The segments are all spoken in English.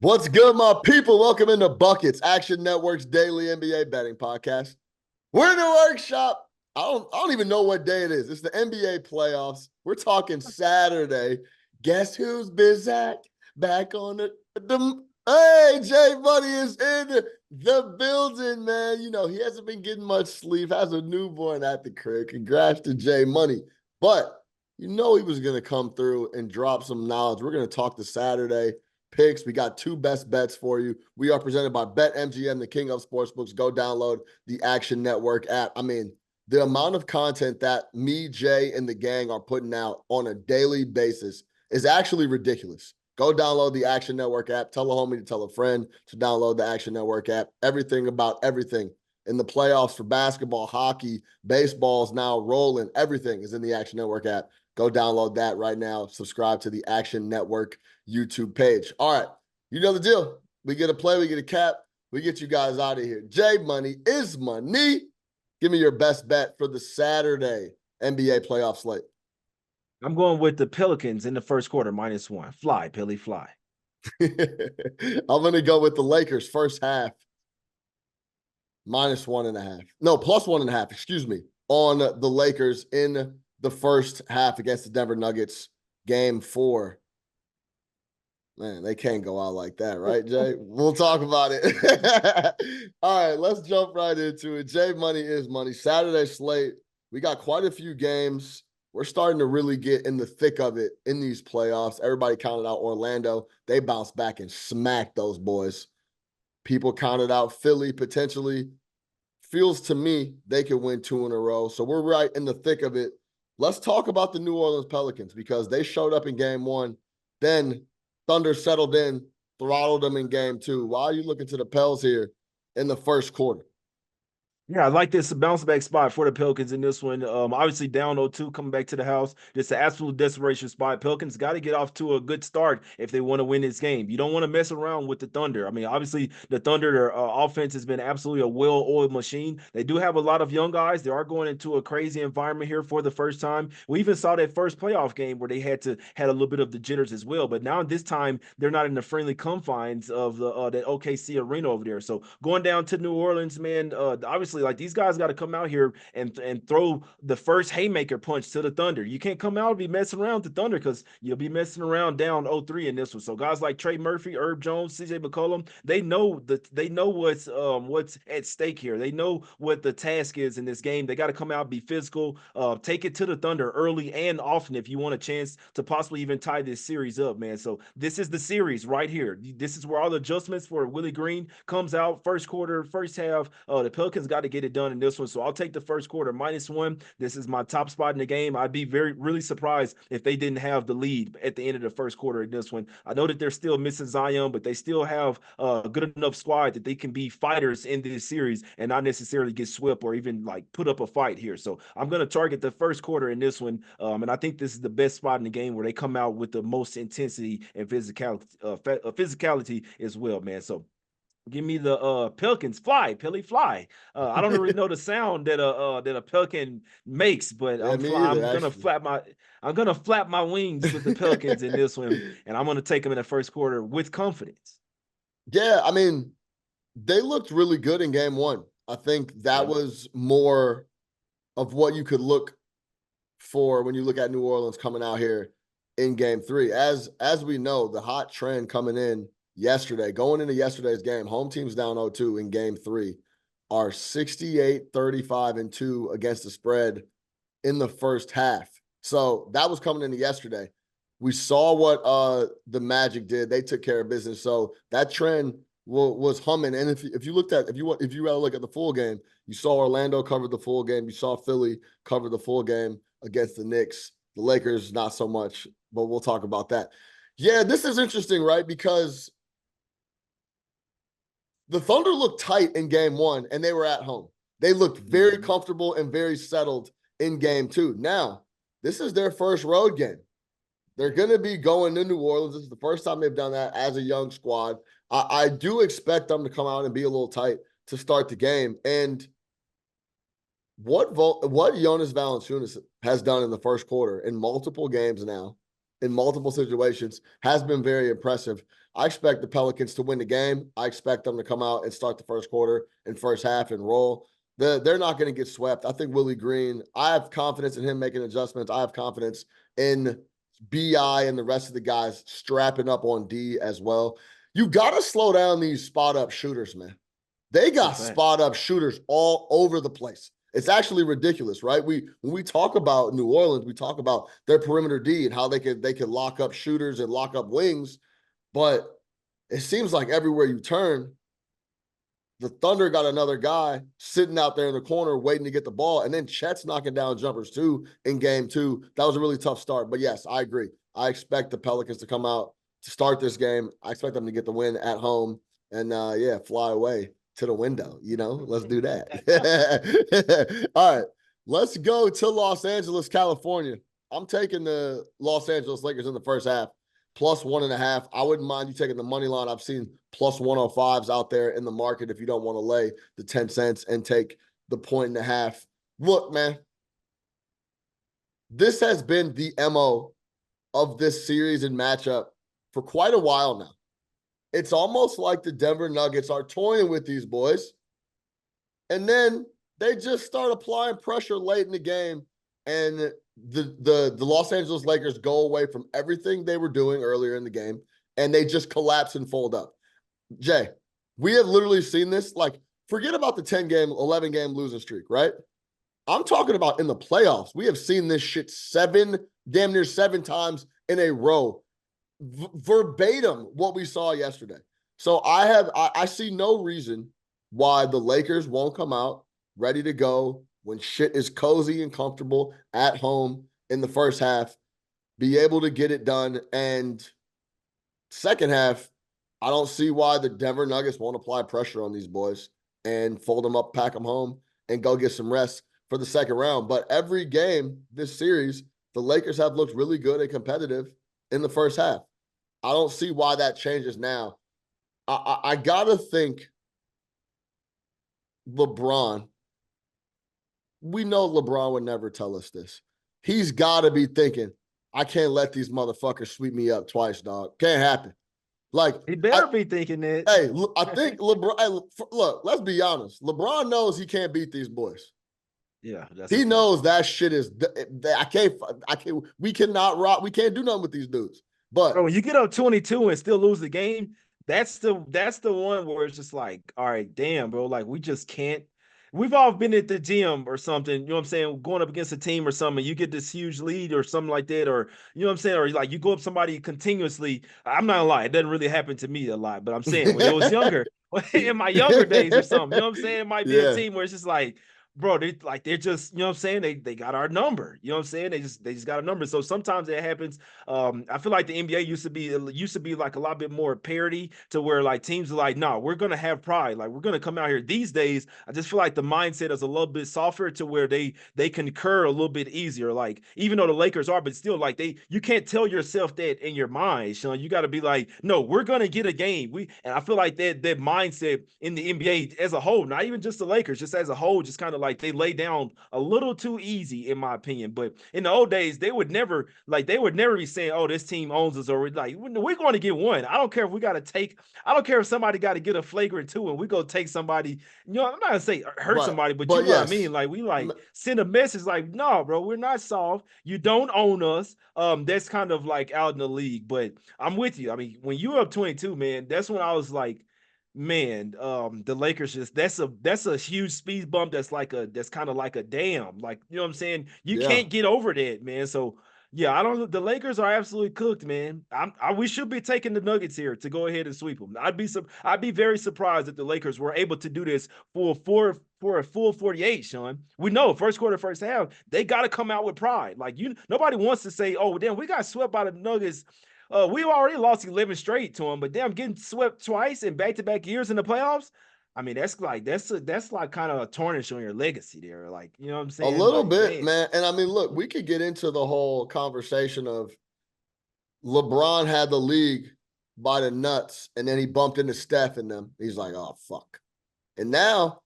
What's good, my people? Welcome into Buckets, Action Network's daily NBA betting podcast. We're in the workshop. I don't even know what day it is. It's the NBA playoffs. We're talking Saturday. Guess who's Bizak? Back on the Hey, Jay Money is in the building, man. You know, he hasn't been getting much sleep, has a newborn at the crib. Congrats to Jay Money. But you know he was going to come through and drop some knowledge. We're going to talk to Saturday picks. We got two best bets for you. We are presented by BetMGM, the king of sportsbooks. Go download the Action Network app. I mean, the amount of content that me, Jay, and the gang are putting out on a daily basis is actually ridiculous. Go download the Action Network app. Tell a homie to tell a friend to download the Action Network app. Everything about everything in the playoffs for basketball, hockey, baseball is now rolling. Everything is in the Action Network app. Go download that right now. Subscribe to the Action Network YouTube page. All right. You know the deal. We get a play, we get a cap, we get you guys out of here. Jay Money is money. Give me your best bet for the Saturday NBA playoff slate. I'm going with the Pelicans in the first quarter, -1. Fly, Pilly, fly. I'm going to go with the Lakers first half, -1.5. No, +1.5, excuse me, on the Lakers in the first half against the Denver Nuggets, game 4. Man, they can't go out like that, right, Jay? We'll talk about it. All right, let's jump right into it. Jay Money is money. Saturday slate. We got quite a few games. We're starting to really get in the thick of it in these playoffs. Everybody counted out Orlando. They bounced back and smacked those boys. People counted out Philly potentially. Feels to me they could win 2 in a row. So we're right in the thick of it. Let's talk about the New Orleans Pelicans because they showed up in game 1. Then Thunder settled in, throttled them in game 2. Why are you looking to the Pels here in the first quarter? Yeah, I like this bounce back spot for the Pelicans in this one. Obviously down 0-2 coming back to the house. Just an absolute desperation spot. Pelicans got to get off to a good start if they want to win this game. You don't want to mess around with the Thunder. I mean, obviously the Thunder, their offense has been absolutely a well-oiled machine. They do have a lot of young guys. They are going into a crazy environment here for the first time. We even saw that first playoff game where they had a little bit of the jitters as well. But now this time they're not in the friendly confines of the that OKC arena over there. So going down to New Orleans, man, obviously like these guys got to come out here and throw the first haymaker punch to the Thunder. You can't come out and be messing around with the Thunder because you'll be messing around down 0-3 in this one. So guys like Trey Murphy, Herb Jones, CJ McCollum, they know what's at stake here. They know what the task is in this game. They got to come out, be physical, take it to the Thunder early and often if you want a chance to possibly even tie this series up, man. So this is the series right here. This is where all the adjustments for Willie Green comes out first quarter, first half. The Pelicans got to get it done in this one. So I'll take the first quarter -1. This is my top spot in the game. I'd be really surprised if they didn't have the lead at the end of the first quarter in this one. I know that they're still missing Zion, but they still have a good enough squad that they can be fighters in this series and not necessarily get swept or even like put up a fight here. So I'm going to target the first quarter in this one. And I think this is the best spot in the game where they come out with the most intensity and physicality as well, man. So give me the Pelicans. Fly, Pilly, fly. I don't really know the sound that a pelican makes, but Yeah, me either, actually. I'm gonna flap my wings with the Pelicans in this one, and I'm gonna take them in the first quarter with confidence. Yeah, I mean, they looked really good in game 1. I think that Yeah. was more of what you could look for when you look at New Orleans coming out here in game 3. As we know, the hot trend coming in yesterday, going into yesterday's game, home teams down 0-2 in game 3 are 68-35-2 against the spread in the first half. So that was coming into yesterday. We saw what the Magic did. They took care of business. So that trend was humming. And if you looked at if you rather look at the full game, you saw Orlando cover the full game. You saw Philly cover the full game against the Knicks. The Lakers, not so much, but we'll talk about that. Yeah, this is interesting, right? Because the Thunder looked tight in game 1 and they were at home. They looked very comfortable and very settled in game 2. Now, this is their first road game. They're going to be going to New Orleans. This is the first time they've done that as a young squad. I do expect them to come out and be a little tight to start the game. And what Jonas Valanciunas has done in the first quarter in multiple games now in multiple situations, has been very impressive. I expect the Pelicans to win the game. I expect them to come out and start the first quarter and first half and roll. They're not going to get swept. I think Willie Green, I have confidence in him making adjustments. I have confidence in BI and the rest of the guys strapping up on D as well. You got to slow down these spot up shooters, man. They got spot up shooters all over the place. It's actually ridiculous, right? When we talk about New Orleans, we talk about their perimeter D and how they could lock up shooters and lock up wings, but it seems like everywhere you turn, the Thunder got another guy sitting out there in the corner waiting to get the ball, and then Chet's knocking down jumpers too in game 2. That was a really tough start, but yes, I agree. I expect the Pelicans to come out to start this game. I expect them to get the win at home and fly away to the window. Let's do that. All right, let's go to Los Angeles, California. I'm taking the Los Angeles Lakers in the first half, plus 1.5. I wouldn't mind you taking the money line. I've seen plus 105s out there in the market if you don't want to lay the 10 cents and take the 1.5. Look, man, this has been the MO of this series and matchup for quite a while now. It's almost like the Denver Nuggets are toying with these boys, and then they just start applying pressure late in the game, and the Los Angeles Lakers go away from everything they were doing earlier in the game, and they just collapse and fold up. Jay, we have literally seen this. Like, forget about the 10-game, 11-game losing streak, right? I'm talking about in the playoffs. We have seen this shit damn near 7 times in a row. Verbatim what we saw yesterday. So I see no reason why the Lakers won't come out ready to go when shit is cozy and comfortable at home in the first half, be able to get it done. And second half, I don't see why the Denver Nuggets won't apply pressure on these boys and fold them up, pack them home, and go get some rest for the second round. But every game this series, the Lakers have looked really good and competitive in the first half. I don't see why that changes now. I got to think LeBron, we know LeBron would never tell us this. He's got to be thinking, I can't let these motherfuckers sweep me up twice, dog. Can't happen. Like, he better be thinking that. Hey, I think LeBron, look, let's be honest. LeBron knows he can't beat these boys. Yeah. He knows that shit is, we cannot rock. We can't do nothing with these dudes. But bro, when you get up 22 and still lose the game, that's the one where it's just like, all right, damn, bro, like we just can't. We've all been at the gym or something, you know what I'm saying, going up against a team or something, you get this huge lead or something like that, or you know what I'm saying, or like you go up somebody continuously. I'm not gonna lie, it doesn't really happen to me a lot, but I'm saying when it was younger, in my younger days or something, you know what I'm saying, it might be a team where it's just like, bro, they're just, you know what I'm saying, they got our number, you know what I'm saying, they just got a number. So sometimes it happens. I feel like the NBA used to be like a lot bit more parity to where like teams are like, no, we're gonna have pride, like we're gonna come out here. These days I just feel like the mindset is a little bit softer to where they concur a little bit easier, like even though the Lakers are, but still like you can't tell yourself that in your mind, Sean. You got to be like, no, we're gonna get a game. And I feel like that mindset in the NBA as a whole, not even just the Lakers, just as a whole, just kind of like they lay down a little too easy, in my opinion. But in the old days, they would never be saying, oh, this team owns us, or like, we're going to get one. I don't care if we got to take, I don't care if somebody got to get a flagrant 2 and we go take somebody, I'm not going to say hurt somebody, but you know what I mean? Like, we like send a message like, no, bro, we're not soft. You don't own us. That's kind of like out in the league, but I'm with you. I mean, when you're up 22, man, that's when I was like, man, the Lakers that's a huge speed bump. That's kind of like a dam, like, you know what I'm saying? You can't get over that, man. So yeah, the Lakers are absolutely cooked, man. We should be taking the Nuggets here to go ahead and sweep them. I'd be very surprised if the Lakers were able to do this for a full 48, Sean. We know first quarter, first half, they got to come out with pride. Like, nobody wants to say, oh, damn, we got swept by the Nuggets. We've already lost 11 straight to them, but damn, getting swept twice in back-to-back years in the playoffs. I mean, that's like kind of a tarnish on your legacy there. Like, you know what I'm saying? A little bit, man. And I mean, look, we could get into the whole conversation of LeBron had the league by the nuts, and then he bumped into Steph and them. He's like, oh, fuck. And now,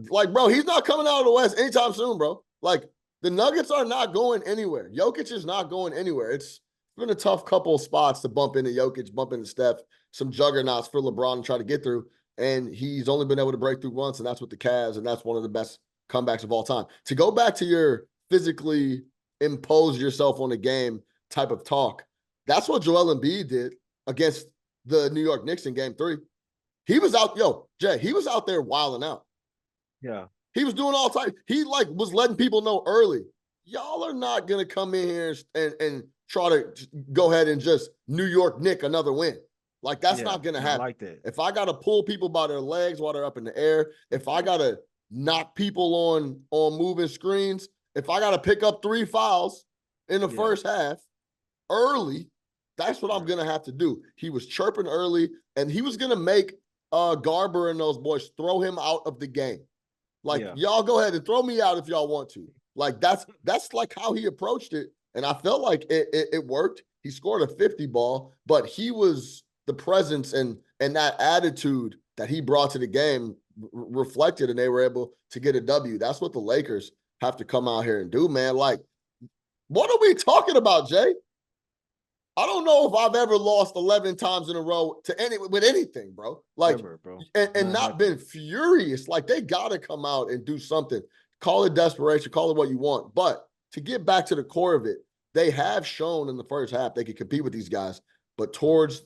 like, bro, he's not coming out of the West anytime soon, bro. Like, the Nuggets are not going anywhere. Jokic is not going anywhere. It's been a tough couple of spots to bump into Jokic, bump into Steph, some juggernauts for LeBron to try to get through. And he's only been able to break through once, and that's with the Cavs, and that's one of the best comebacks of all time. To go back to your physically impose yourself on the game type of talk, that's what Joel Embiid did against the New York Knicks in game 3. He was out, Jay, he was out there wilding out. Yeah. He was doing all types. He was letting people know early, y'all are not going to come in here and try to go ahead and just New York Knick another win. Like, that's not going to happen. I like that. If I got to pull people by their legs while they're up in the air, if I got to knock people on moving screens, if I got to pick up 3 fouls in the first half early, that's what I'm going to have to do. He was chirping early, and he was going to make Garber and those boys throw him out of the game. Like, y'all go ahead and throw me out if y'all want to. Like, that's like how he approached it. And I felt like it worked. He scored a 50 ball, but he was the presence and that attitude that he brought to the game reflected, and they were able to get a W. That's what the Lakers have to come out here and do, man. Like, what are we talking about, Jay? I don't know if I've ever lost 11 times in a row with anything, bro. Like, never, bro. And not been furious. Like, they got to come out and do something. Call it desperation, call it what you want. But to get back to the core of it, they have shown in the first half they could compete with these guys. But towards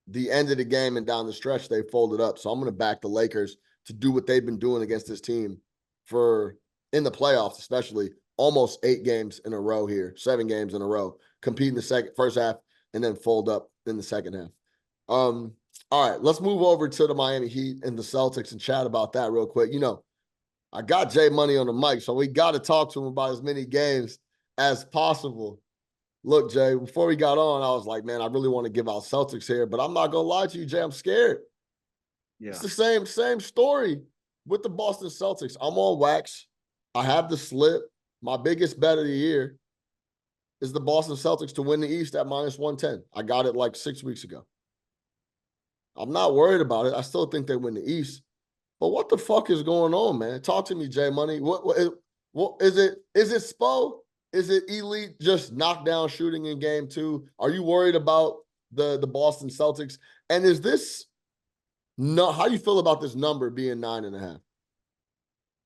the end of the game and down the stretch, they folded up. So I'm going to back the Lakers to do what they've been doing against this team in the playoffs, especially almost 8 games in a row here, 7 games in a row, compete in the first half, and then fold up in the second half. All right, let's move over to the Miami Heat and the Celtics and chat about that real quick. I got Jay Money on the mic, so we got to talk to him about as many games as possible. Look, Jay, before we got on, I was like, man, I really want to give out Celtics here, but I'm not going to lie to you, Jay, I'm scared. Yeah. It's the same story with the Boston Celtics. I'm on wax. I have the slip. My biggest bet of the year is the Boston Celtics to win the East at -110. I got it like 6 weeks ago. I'm not worried about it. I still think they win the East. But what the fuck is going on, man? Talk to me, Jay Money. What is it? Is it Spo? Is it elite just knockdown shooting in game 2? Are you worried about the Boston Celtics? And is this how do you feel about this number being 9.5?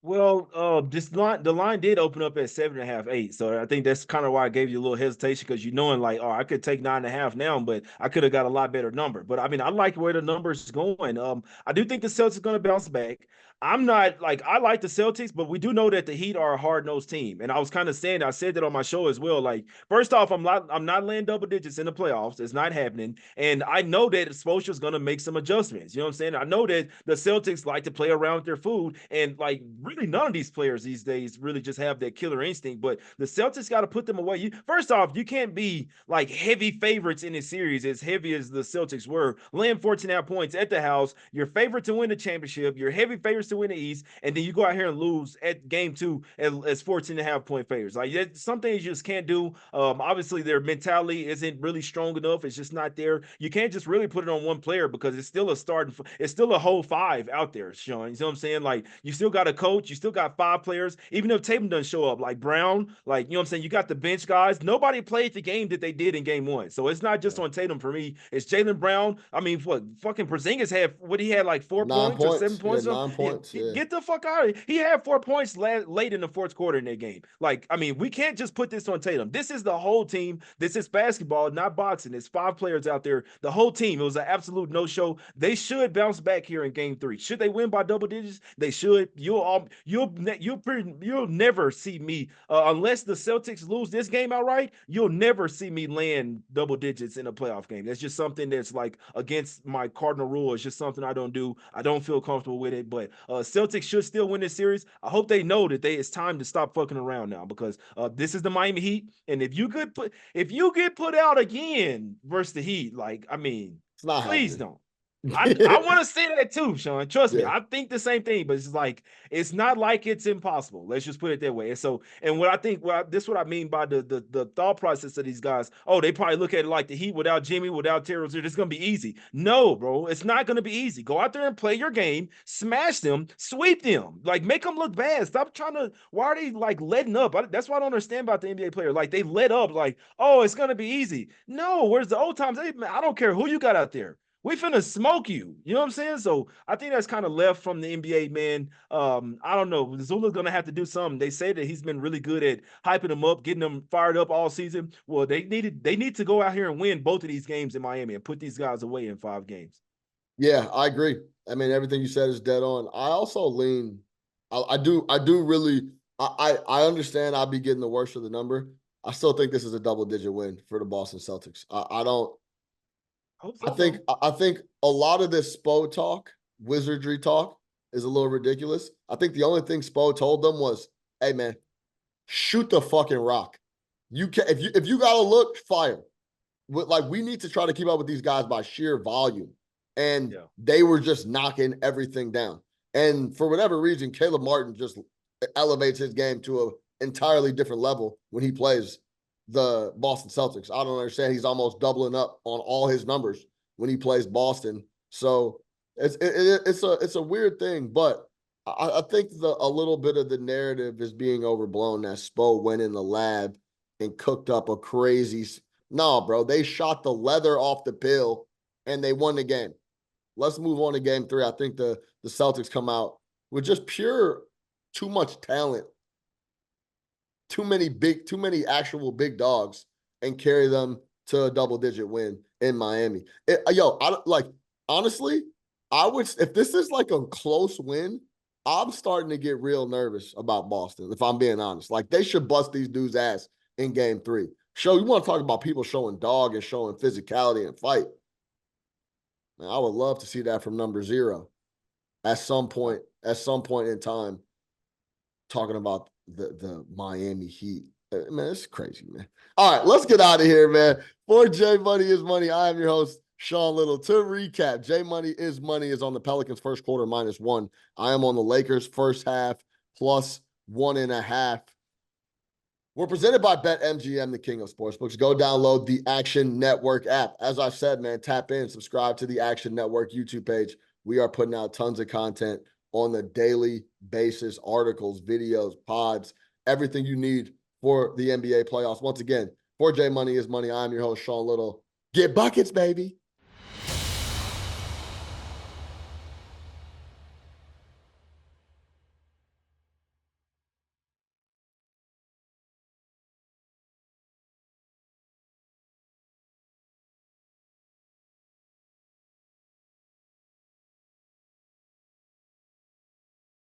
Well, the line did open up at 7.5, 8. So I think that's kind of why I gave you a little hesitation, because knowing like, oh, I could take 9.5 now, but I could have got a lot better number. But I mean, I like where the number's going. I do think the Celtics are going to bounce back. I'm not like, I like the Celtics, but we do know that the Heat are a hard-nosed team. And I was kind of saying, I said that on my show as well. Like, first off, I'm not laying double digits in the playoffs. It's not happening. And I know that Spoelstra's going to make some adjustments. You know what I'm saying? I know that the Celtics like to play around with their food, and like really none of these players these days really just have that killer instinct. But the Celtics got to put them away. First off, you can't be like heavy favorites in this series as heavy as the Celtics were. Laying 14.5 points at the house, you're favorite to win the championship, you're heavy favorites to win the East, and then you go out here and lose at game 2 as 14.5 point favorites. Like, some things you just can't do. Obviously their mentality isn't really strong enough. It's just not there. You can't just really put it on one player, because it's still it's still a whole 5 out there, Sean. You know what I'm saying? Like, you still got a coach, you still got 5 players, even if Tatum doesn't show up, like Brown, like, you know what I'm saying? You got the bench guys. Nobody played the game that they did in game 1. So it's not just on Tatum for me. It's Jaylen Brown. I mean, what fucking Porzingis he had like 4 points or 7 points. 9 points. Get the fuck out of here. He had 4 points late in the fourth quarter in that game. Like, I mean, we can't just put this on Tatum. This is the whole team. This is basketball, not boxing. There's 5 players out there. The whole team. It was an absolute no-show. They should bounce back here in game 3. Should they win by double digits? They should. You'll never see me, unless the Celtics lose this game outright, you'll never see me land double digits in a playoff game. That's just something that's like against my cardinal rule. It's just something I don't do. I don't feel comfortable with it. But Celtics should still win this series. I hope they know that it's time to stop fucking around now, because this is the Miami Heat, and if you get put out again versus the Heat, like, I mean, please don't. I want to say that too, Sean. Trust me, Yeah. I think the same thing, but it's like it's not like it's impossible. Let's just put it that way. And so, and what I think, this is what I mean by the thought process of these guys. Oh, they probably look at it like the Heat without Jimmy, without Terry Rozier. It's gonna be easy. No, bro, it's not gonna be easy. Go out there and play your game, smash them, sweep them, like make them look bad. Stop trying to. Why are they like letting up? That's what I don't understand about the NBA player. Like they let up, like oh, it's gonna be easy. No, where's the old times? Hey, man, I don't care who you got out there. We finna smoke you. You know what I'm saying? So I think that's kind of left from the NBA, man. I don't know. Zula's gonna have to do something. They say that he's been really good at hyping them up, getting them fired up all season. Well, they need to go out here and win both of these games in Miami and put these guys away in 5 games. Yeah, I agree. I mean, everything you said is dead on. I also lean. I do really. I understand. I'll be getting the worst of the number. I still think this is a double-digit win for the Boston Celtics. I don't. Hope I so, think bro. I think a lot of this Spo talk, wizardry talk, is a little ridiculous. I think the only thing Spo told them was, "Hey, man, shoot the fucking rock. You can if you got to look, fire. Like we need to try to keep up with these guys by sheer volume." And Yeah. they were just knocking everything down. And for whatever reason, Caleb Martin just elevates his game to an entirely different level when he plays the Boston Celtics. I don't understand. He's almost doubling up on all his numbers when he plays Boston. So it's a weird thing, but I think a little bit of the narrative is being overblown that Spo went in the lab and cooked up a crazy. No, bro, they shot the leather off the pill and they won the game. Let's move on to game 3. I think the Celtics come out with just pure too much talent, too many actual big dogs, and carry them to a double-digit win in Miami. Honestly, I would if this is like a close win, I'm starting to get real nervous about Boston, if I'm being honest. Like they should bust these dudes' ass in game 3. You want to talk about people showing dog and showing physicality and fight. Man, I would love to see that from number 0 at some point in time, talking about the Miami Heat. Man, it's crazy, man. All right, let's get out of here, man. For J Money is Money, I am your host, Sean Little. To recap, J Money is Money is on the Pelicans first quarter -1. I am on the Lakers first half +1.5. We're presented by BetMGM, the king of sportsbooks. Go download the Action Network app. As I said, man, tap in, subscribe to the Action Network YouTube page. We are putting out tons of content on the daily basis, articles, videos, pods, everything you need for the NBA playoffs. Once again, for J Money is Money, I'm your host, Sean Little. Get buckets, baby.